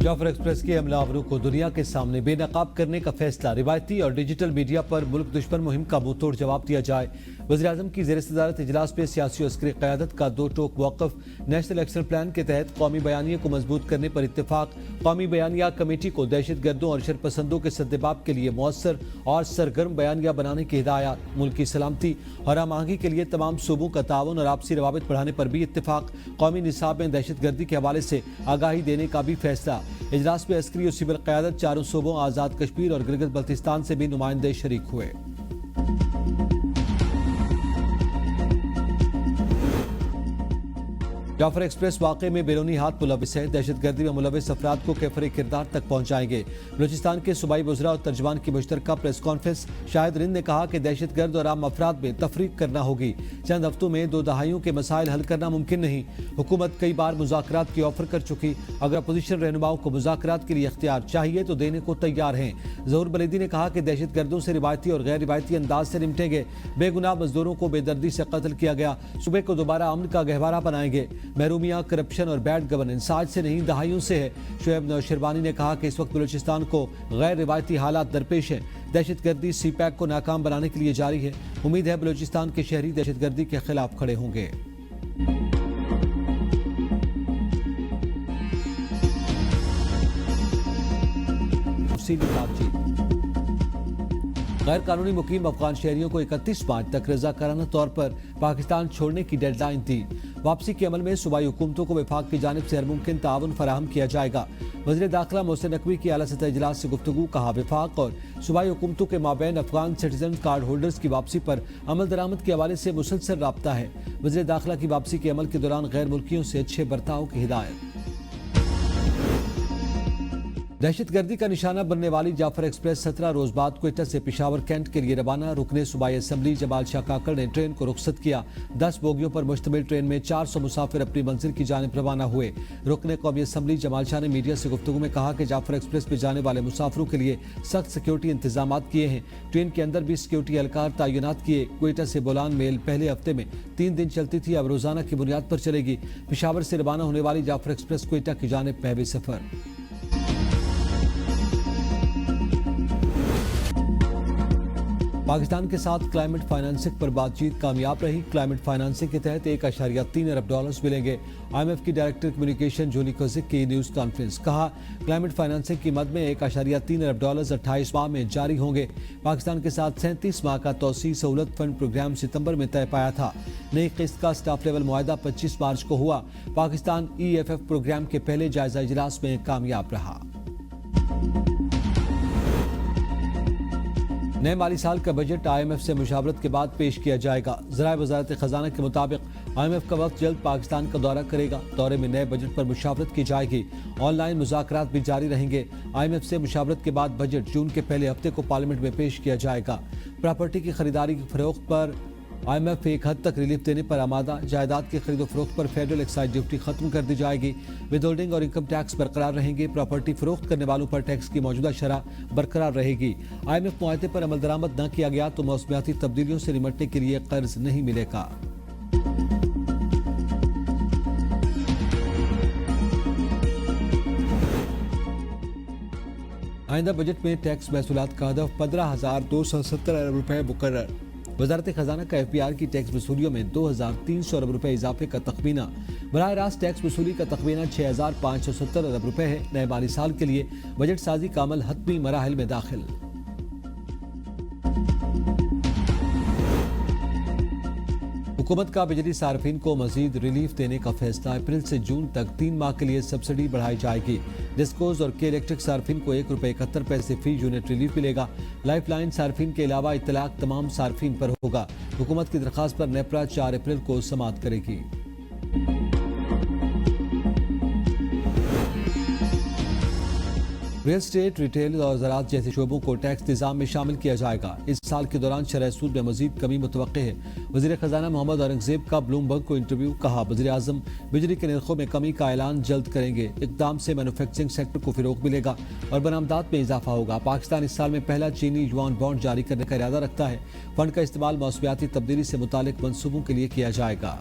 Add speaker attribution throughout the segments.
Speaker 1: Jafar express के हमलावरों को दुनिया के सामने बेनकाब करने का फैसला। रिवायती और डिजिटल मीडिया पर मुल्क दुश्मन मुहिम का मुंह तोड़ जवाब दिया जाए। वज़ीर-ए-आज़म की ज़ेर सदारत इजलास में सियासी और अस्करी क़यादत का दो टोक मौक़िफ़। नेशनल एक्शन प्लान के तहत कौमी बयानिया को मजबूत करने पर इत्तेफाक। कौमी बयानिया कमेटी को दहशत गर्दों और शरपसंदों के सद्देबाब के लिए मौसर और सरगर्म बयानिया बनाने की हिदायत। मुल्क की सलामती और आमांगी के लिए तमाम सूबों का ताउन और आपसी रवाबित बढ़ाने पर भी इत्तेफाक। कौमी निसाब में दहशत गर्दी के हवाले से आगाही देने का भी फैसला। इजलास में अस्करी और सिविल क़यादत, चारों सूबों आज़ाद कश्मीर और गिलगित बल्तिस्तान से भी नुमाइंदे शरीक हुए। जाफर एक्सप्रेस वाक़े में बैरूनी हाथ मुलविस है। दहशत गर्दी में मुलविस अफराद को कैफरे किरदार तक पहुँचाएंगे। बलूचिस्तान के सूबाई वज़रा और तर्जमान की मुश्तरका प्रेस कॉन्फ्रेंस। शाहिद रिंद ने कहा कि दहशत गर्द और आम अफराद में तफरीक करना होगी। चंद हफ्तों में 2 दहाइयों के मसाइल हल करना मुमकिन नहीं। हुकूमत कई बार मुज़ाकरात की ऑफर कर चुकी। अगर अपोजिशन रहनुमाओं को मुज़ाकरात के लिए इख्तियार चाहिए तो देने को तैयार हैं। ज़हूर बलीदी ने कहा कि दहशत गर्दों से रिवायती और गैर रिवायती अंदाज से निपटेंगे। बेगुनाह मजदूरों को बेदर्दी से कत्ल किया गया। सूबे को दोबारा अमन का गहवारा बनाएंगे। महरूमिया, करप्शन और बैड गवर्नेंस आज से नहीं दहाइयों से है। शुएब नौशरवानी ने कहा कि इस वक्त बलूचिस्तान को गैर रिवायती हालात दरपेश है। दहशत गर्दी CPAC को नाकाम बनाने के लिए जारी है। उम्मीद है बलूचिस्तान के शहरी दहशत गर्दी के खिलाफ खड़े होंगे। गैर कानूनी मुकीम अफगान शहरियों को 31 मार्च तक रजाकाराना तौर पर पाकिस्तान छोड़ने की डेडलाइन थी। वापसी के अमल में सूबाई हुकूमतों को विफाक की जानिब से हर मुमकिन ताउन फराहम किया जाएगा। वज़ीर दाखिला मोहसिन नकवी की आला सतह इजलास से गुफ्तगू। कहा, विफाक और सूबाई हुकूमतों के माबैन अफगान सिटीजन कार्ड होल्डर्स की वापसी पर अमल दरामद के हवाले से मुसलसल राब्ता है। वज़ीर दाखिला की वापसी के अमल के दौरान गैर मुल्कियों से अच्छे बर्ताव की हिदायत। दहशत गर्दी का निशाना बनने वाली जाफर एक्सप्रेस 17 रोज बाद क्वेटा से पेशावर कैंट के लिए रवाना। रुकने सूबाई असम्बली जमाल शाह काकड़ ने ट्रेन को रुखसत किया। 10 बोगियों पर मुश्तमिल ट्रेन में 400 मुसाफिर अपनी मंजिल की जानिब रवाना हुए। रुकने कौमी असम्बली जमाल शाह ने मीडिया से गुफ्तगू में कहा कि जाफर एक्सप्रेस में जाने वाले मुसाफिरों के लिए सख्त सिक्योरिटी इंतजाम किए हैं। ट्रेन के अंदर भी सिक्योरिटी एहलकार तैनात किए। क्वेटा से बोलान मेल पहले हफ्ते में 3 दिन चलती थी, अब रोजाना की बुनियाद पर चलेगी। पेशावर से रवाना होने वाली जाफर एक्सप्रेस क्वेटा की जानिब पहले सफर। पाकिस्तान के साथ क्लाइमेट फाइनेंसिंग पर बातचीत कामयाब रही। क्लाइमेट फाइनेंसिंग के तहत $1.3 अरब मिलेंगे। IMF की डायरेक्टर कम्युनिकेशन जूली कोजिक की न्यूज कॉन्फ्रेंस। कहा, क्लाइमेट फाइनेंसिंग की मद में $1.3 अरब 28 माह में जारी होंगे। पाकिस्तान के साथ 37 माह का तौसी सहूलत फंड प्रोग्राम सितंबर में तय पाया था। नई किस्त का स्टाफ लेवल मुआहदा 25 मार्च को हुआ। पाकिस्तान EFF प्रोग्राम के पहले जायजा इजलास में कामयाब रहा। नए माली साल का बजट IMF से मुशावरत के बाद पेश किया जाएगा। ज़राए वज़ारत ख़जाना के मुताबिक IMF का वक्त जल्द पाकिस्तान का दौरा करेगा। दौरे में नए बजट पर मुशावरत की जाएगी। ऑनलाइन मुज़ाकरात भी जारी रहेंगे। IMF से मुशावरत के बाद बजट जून के पहले हफ्ते को पार्लियामेंट में पेश किया जाएगा। प्रॉपर्टी की खरीदारी की फरोख्त पर IMF एक हद तक रिलीफ देने पर आमादा। जायदाद की खरीदो फरोख्त पर फेडरल एक्साइज ड्यूटी खत्म कर दी जाएगी। विद होल्डिंग और इनकम टैक्स बरकरार रहेंगे। प्रॉपर्टी फरोख्त करने वालों पर टैक्स की मौजूदा शरह बरकरार रहेगी। IMF मुआहदे पर अमल दरामद न किया गया तो मौसमियाती तब्दीलियों से निपटने के लिए कर्ज नहीं मिलेगा। आइंदा बजट में टैक्स महसूलात का हदफ 15,270 अरब रुपए मुकर्रर। वजारत खजाना का FBR की टैक्स वसूलियों में 2,300 अरब रुपए इजाफे का तखमीना। बराह रास्त टैक्स वसूली का तखमीना 6,570 अरब रुपए है। नए माली साल के लिए बजट साजी का अमल हतमी मराहिल में दाखिल। हुकूमत का बिजली सार्फिन को मजीद रिलीफ देने का फैसला। अप्रैल से जून तक 3 माह के लिए सब्सिडी बढ़ाई जाएगी। डिस्कोज और के इलेक्ट्रिक सार्फिन को ₹1.71 फी यूनिट रिलीफ मिलेगा। लाइफ लाइन सार्फिन के अलावा इतलाक तमाम सार्फिन पर होगा। हुकूमत की दरखास्त पर नेपरा 4 अप्रैल को समाअत करेगी। रियल स्टेट, रिटेल और ज़राअत जैसे शोबों को टैक्स निज़ाम में शामिल किया जाएगा। इस साल के दौरान शरह सूद में मजीद कमी मुतवक्के है। वज़ीर खजाना मोहम्मद औरंगजेब का ब्लूमबर्ग को इंटरव्यू। कहा, वज़ीर आज़म बिजली के नरखों में कमी का ऐलान जल्द करेंगे। इक़दाम से मैन्युफैक्चरिंग सेक्टर को फ़रोग़ मिलेगा और बरामदात में इजाफा होगा। पाकिस्तान इस साल में पहला चीनी युआन बॉन्ड जारी करने का इरादा रखता है। फंड का इस्तेमाल मौसमियाती तब्दीली से मुतालिक मनसूबों के लिए किया जाएगा।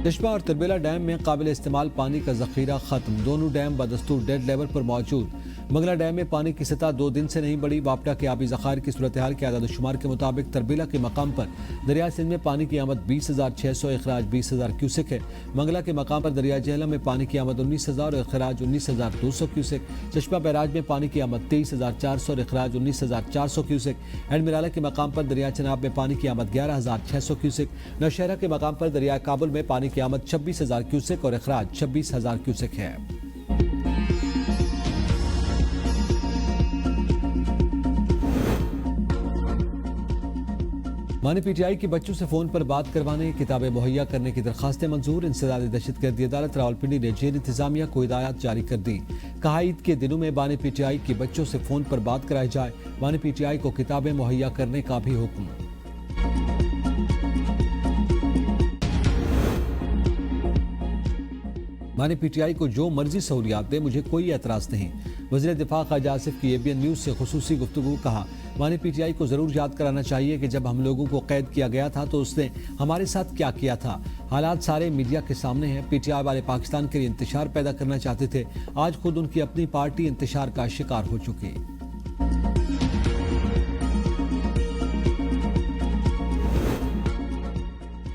Speaker 1: चश्मा और तरबेला डैम में काबिल इस्तेमाल पानी का जखीरा खत्म। दोनों डैम बदस्तूर डेड लेवल पर मौजूद। मंगला डैम में पानी की सतह 2 दिन से नहीं बढ़ी। वापडा के आबी जखायर की सूरत हाल के आदादुशुमार के मुताबिक तरबेला के मकाम पर दरिया सिंध में पानी की आमद 20,600, अखराज 20,000 क्यूसेक है। मंगला के मकाम पर दरिया जहलम में पानी की आमद 19,000 और अखराज 19,200 क्यूसेक। चश्मा बैराज में पानी की आमद 23,400 और अखराज 19,400 क्यूसेक। एंड मिराला के मकाम पर दरिया चनाब में पानी की आमद 11,600 क्यूसेक। नौशहरा के मकाम पर दरिया काबुल में पानी की आमद 26,000 क्यूसेक और अखराज 26,000 क्यूसेक है। मानी पीटीआई के बच्चों से फोन पर बात करवाने, किताबें मुहैया करने की दरखास्तें मंजूर। इंसदादी दहशतगर्दी अदालत रावलपिंडी ने जेल इंतजामिया को हिदायत जारी कर दी। कहा ईद के दिनों में बानी पीटीआई के बच्चों से फोन पर बात कराई जाए। बानी पीटीआई को किताबें मुहैया करने का भी हुक्म। मानी पीटीआई को जो मर्जी सहूलियात दे, मुझे कोई एतराज नहीं। वज़ीर दिफा ख्वाजा आसिफ की एबीएन न्यूज़ से खुसूसी गुफ्तगू। कहा मानी पीटीआई को जरूर याद कराना चाहिए कि जब हम लोगों को कैद किया गया था तो उसने हमारे साथ क्या किया था। हालात सारे मीडिया के सामने हैं। पीटीआई वाले पाकिस्तान के लिए इंतशार पैदा करना चाहते थे। आज खुद उनकी अपनी पार्टी इंतशार का शिकार हो चुकी।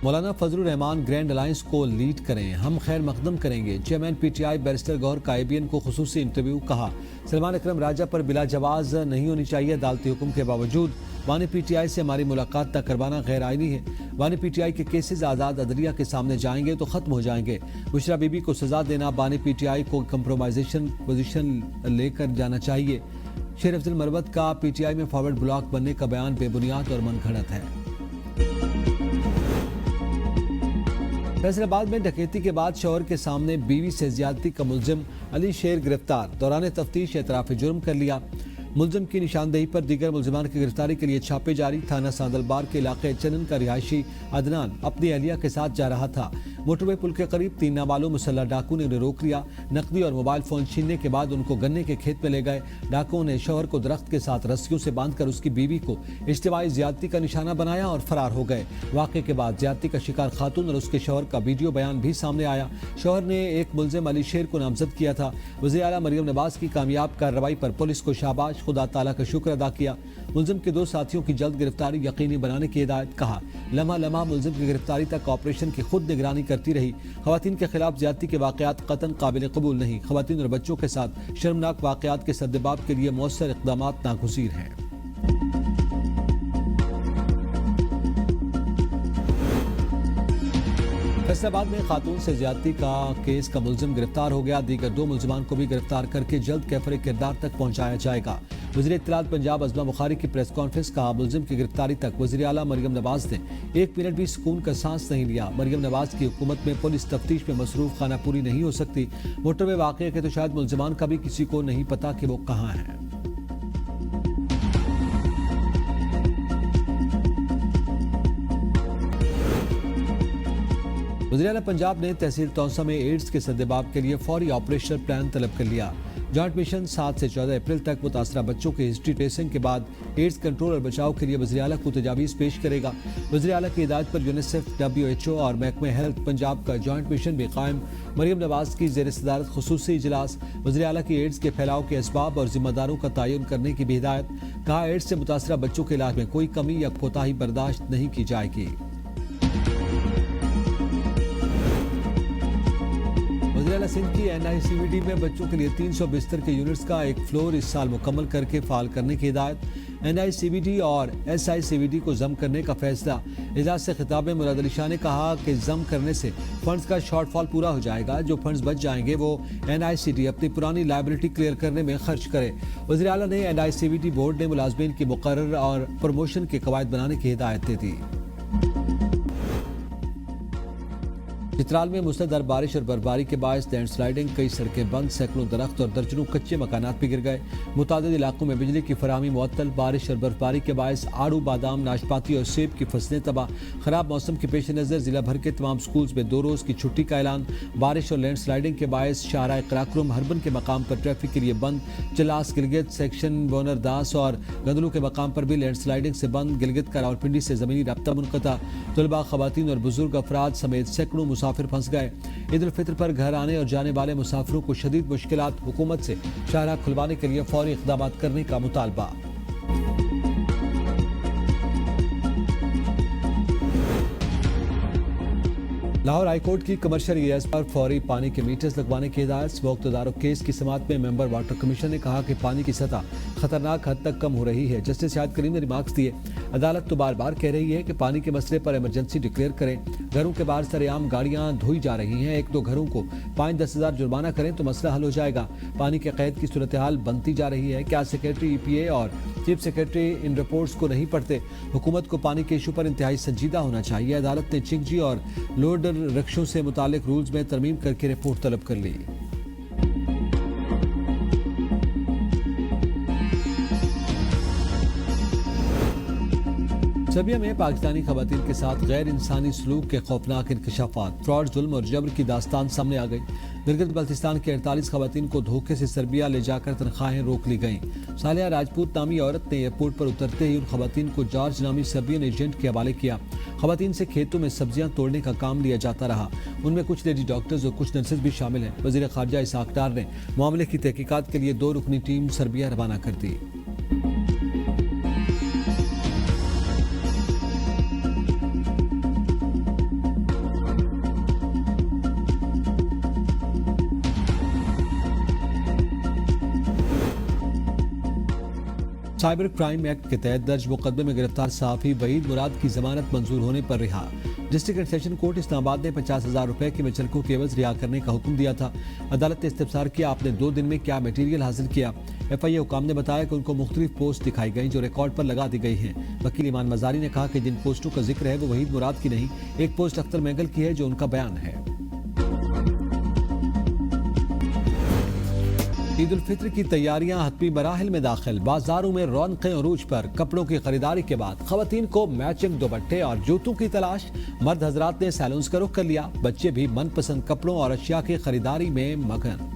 Speaker 1: मौलाना फजलुर रहमान ग्रैंड अलायंस को लीड करें, हम खैर मकदम करेंगे। चेयरमैन पीटीआई बैरिस्टर गौहर का एबीएन को खुसूसी इंटरव्यू। कहा सलमान अकरम राजा पर बिला जवाज नहीं होनी चाहिए। अदालती हुक्म के बावजूद बानी पीटीआई से हमारी मुलाकात न करवाना गैर आईनी है। बानी पीटीआई के केसेस आज़ाद अदलिया के सामने जाएंगे तो खत्म हो जाएंगे। बुशरा बीबी को सजा देना, बानी पीटीआई को कंप्रोमाइजेशन पोजीशन लेकर जाना चाहिए। शेर अफजल मरवत का पीटीआई में फॉरवर्ड ब्लॉक बनने का बयान बेबुनियाद और मनगढ़ंत है। फैसलाबाद में डकैती के बाद शौहर के सामने बीवी से ज्यादती का मुलजिम अली शेर गिरफ्तार। दौरान तफ्तीश एतराफ़ जुर्म कर लिया। मुलजिम की निशानदेही पर दीगर मुलजिमान की गिरफ्तारी के लिए छापे जारी। थाना सांदलबार के इलाके चनन का रिहायशी अदनान अपनी अहलिया के साथ जा रहा था। मोटरवे पुल के करीब 3 नाबालग मुसल्लह डाकू ने उन्हें रोक लिया। नकदी और मोबाइल फोन छीनने के बाद उनको गन्ने के खेत में ले गए। डाकुओं ने शौहर को दरख्त के साथ रस्सियों से बांधकर उसकी बीवी को इज्तिमाई ज्यादती का निशाना बनाया और फरार हो गए। वाक़े के बाद ज्यादती का शिकार खातून और उसके शौहर का वीडियो बयान भी सामने आया। शौहर ने एक मुलजिम अली शेर को नामजद किया था। वज़ीर आला मरियम नवाज की कामयाब कार्रवाई पर पुलिस को शाबाश, खुदा ताला का शुक्र अदा किया। मुलजिम के 2 साथियों की जल्द गिरफ्तारी यकीनी बनाने की हिदायत। कहा लम्हा लम्हा मुलजिम की गिरफ्तारी तक ऑपरेशन की खुद निगरानी करती रही। खवातीन के खिलाफ ज्यादती के वाकयात कतन काबिल कबूल नहीं। खवातीन और बच्चों के साथ शर्मनाक वाकयात के सद्दबाब के लिए मौसर इक़दामात नागुज़ीर हैं। फैसलाबाद में खातून से ज्यादती का केस का मुलजिम गिरफ्तार हो गया। दीगर 2 मुलजिमान को भी गिरफ्तार करके जल्द कैफरे किरदार तक पहुंचाया जाएगा। वज़ीर इत्तलात पंजाब अज़मा बुखारी की प्रेस कॉन्फ्रेंस। कहा मुलजिम की गिरफ्तारी तक वज़ीर आला मरियम नवाज ने 1 मिनट भी सुकून का सांस नहीं लिया। मरियम नवाज की हुकूमत में पुलिस तफ्तीश में मसरूफ खाना पूरी नहीं हो सकती। मोटरवे वाक़े के तो शायद मुलजिमान का भी किसी को नहीं पता कि वो कहाँ हैं। वज़ीर आला पंजाब ने तहसील तौसा में एड्स के सद्देबाब के लिए फौरी ऑपरेशनल प्लान तलब कर लिया। जॉइंट मिशन 7 से 14 अप्रैल तक मुतासरा बच्चों के हिस्ट्री ट्रेसिंग के बाद एड्स कंट्रोल और बचाव के लिए वज़ीर आला को तजावीज़ पेश करेगा। वज़ीर आला की हिदायत पर यूनिसेफ, WHO और महकमे हेल्थ पंजाब का जॉइंट मिशन भी कायम। मरियम नवाज की ज़ेर सदारत खुसूसी इजलास। वज़ीर आला की एड्स के फैलाव के असबाब और जिम्मेदारों का तयन करने की भी हिदायत। कहा एड्स से मुतासरा बच्चों के इलाज में कोई कमी या कोताही बर्दाश्त नहीं की जाएगी। वज़ीर सिंध की NICVD में बच्चों के लिए 300 बिस्तर के यूनिट्स का एक फ्लोर इस साल मुकम्मल करके फाल करने की हिदायत। NICVD और SICVD को जम करने का फैसला। इजलास से खिताब में मुराद अली शाह ने कहा कि जम करने से फंड्स का शॉर्टफॉल पूरा हो जाएगा। जो फंड्स बच जाएंगे वो NICD अपनी पुरानी लायबिलिटी क्लियर करने में खर्च करे। वज़ीर आला ने NICVD बोर्ड ने मुलाजमीन की मुकर्रर और प्रमोशन के कवायद बनाने की हिदायत दे दी। चित्राल में मुसलधार बारिश और बर्फबारी के बायस लैंडस्लाइडिंग, कई सड़कें बंद, सैकड़ों दरख्त और दर्जनों कच्चे मकानात भी गिर गए। मुतादिद इलाकों में बिजली की फराहमी मुअत्तल। बारिश और बर्फबारी के बायस आड़ू, बादाम, नाशपाती और सेब की फसलें तबाह। खराब मौसम के पेश नज़र जिला भर के तमाम स्कूल्स में 2 रोज़ की छुट्टी का ऐलान। बारिश और लैंडस्लाइडिंग के बायस शाहराह कराक्रम हरबन के मकाम पर ट्रैफिक के लिए बंद। चलास, गिलगित सेक्शन, बोनर दास और गंदलू के मकाम पर भी लैंडस्लाइडिंग से बंद। गिलगित का रावलपिंडी से ज़मीनी रब्ता मुनक़ता। तलबा, ख़वातीन और बुजुर्ग अफराद समेत सैकड़ों मुसाफिर फंस गए। ईद उल फित्र पर घर आने और जाने वाले मुसाफिरों को शदीद मुश्किलात, हुकूमत से शाहराह खुलवाने के लिए फौरी इक़दाम करने का मुतालबा। लाहौर हाईकोर्ट की कमर्शियल एरियाज पर फौरी पानी के मीटर्स लगवाने की हिदायत। वक्तदारों केस की समाअत में मेंबर वाटर कमीशन ने कहा कि पानी की सतह खतरनाक हद तक कम हो रही है। जस्टिस शाहिद करीम ने रिमार्क्स दिए, अदालत तो बार बार कह रही है कि पानी के मसले पर इमरजेंसी डिक्लेयर करें। घरों के बाहर सरेआम गाड़ियां धोई जा रही हैं। 1-2 घरों को 5-10 हज़ार जुर्माना करें तो मसला हल हो जाएगा। पानी के कैद की सूरत हाल बनती जा रही है। क्या सेक्रेटरी EPA और चीफ सेक्रेटरी इन रिपोर्ट्स को नहीं पढ़ते? हुकूमत को पानी के इशू पर इंतहाई संजीदा होना चाहिए। अदालत ने चिंगजी और लोडर रक्षों से मुतालिक रूल्स में तरमीम करके रिपोर्ट तलब कर ली। सर्बिया में पाकिस्तानी खवातीन के साथ गैर इंसानी सलूक के खौफनाक इंकशाफात, फ्रॉड, जुल्म और जबर की दास्तान सामने आ गई। गिलगित बल्तिस्तान के 48 खवातीन को धोखे से सर्बिया ले जाकर तनख्वाहें रोक ली गईं। सालिया राजपूत नामी औरत ने एयरपोर्ट पर उतरते ही उन खवातीन को जॉर्ज नामी सर्बियन एजेंट के हवाले किया। खवातीन से खेतों में सब्जियां तोड़ने का काम लिया जाता रहा। उनमें कुछ लेडी डॉक्टर्स और कुछ नर्सेज भी शामिल हैं। वजीर खारजा इसहाक डार ने मामले की तहकीकात के लिए 2 रुकनी टीम सर्बिया रवाना कर दी। साइबर क्राइम एक्ट के तहत दर्ज मुकदमे में गिरफ्तार सहाफी वहीद मुराद की जमानत मंजूर होने पर रिहा। District and session court Islamabad ने 50,000 रुपए की मुचलकों के एवज रिहा करने का हुक्म दिया था। अदालत ने इस्तफसार किया, आपने 2 दिन में क्या मटीरियल हासिल किया। FIA हुकाम ने बताया कि उनको मुख्तलिफ पोस्ट दिखाई गई जो रिकॉर्ड पर लगा दी गई हैं। वकील ईमान मजारी ने कहा कि जिन पोस्टों का जिक्र है वो वहीद मुराद की नहीं, एक पोस्ट अख्तर मैंगल की है जो उनका बयान है। ईद उल फित्र की तैयारियां हतमी मराहिल में दाखिल। बाजारों में रौनकें अरूज पर। कपड़ों की खरीदारी के बाद खवातीन को मैचिंग दुपट्टे और जूतों की तलाश। मर्द हजरात ने सैलून्स का रुख कर लिया। बच्चे भी मनपसंद कपड़ों और अशिया की खरीदारी में मगन।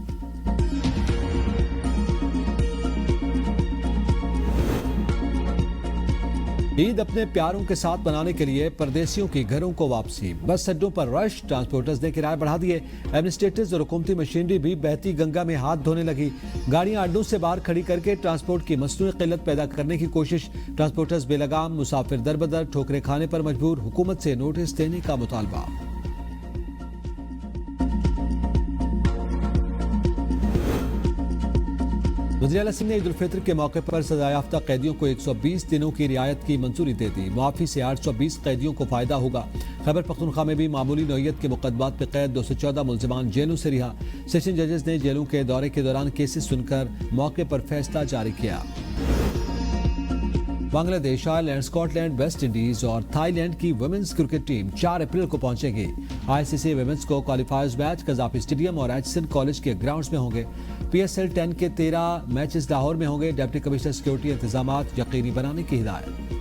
Speaker 1: ईद अपने प्यारों के साथ मनाने के लिए परदेसियों की घरों को वापसी। बस अड्डों पर रश, ट्रांसपोर्टर्स ने किराए बढ़ा दिए। एडमिनिस्ट्रेटर्स और हुकूमती मशीनरी भी बहती गंगा में हाथ धोने लगी। गाड़ियां अड्डों से बाहर खड़ी करके ट्रांसपोर्ट की मसनूई किल्लत पैदा करने की कोशिश। ट्रांसपोर्टर्स बेलगाम, मुसाफिर दरबदर, ठोकरें खाने पर मजबूर। हुकूमत से नोटिस देने का मुतालबा। वज़ीर आला सिंह ने ईद उल फित्र के मौके पर सजायाफ्ता कैदियों को 120 दिनों की रियायत की मंजूरी दे दी। मुआफी से 820 कैदियों को फायदा होगा। खैबर पख्तूनख्वा में भी मामूली नौयत के मुकदमात पर कैद 214 मुल्जिमान जेलों से रिहा। सेशन जजेस ने जेलों के दौरे के दौरान केसेस सुनकर मौके पर फैसला जारी किया। Bangladesh, Ireland, Scotland, West Indies और थाईलैंड की वुमेन्स क्रिकेट टीम 4 अप्रैल को पहुंचेगी। ICC वुमेन्स को क्वालिफायर्स मैच कज़ाफी स्टेडियम और एचसन कॉलेज के ग्राउंड्स में होंगे। PSL 10 के 13 मैचेस लाहौर में होंगे। डिप्टी कमिश्नर सिक्योरिटी इंतजामात यकीनी बनाने की हिदायत।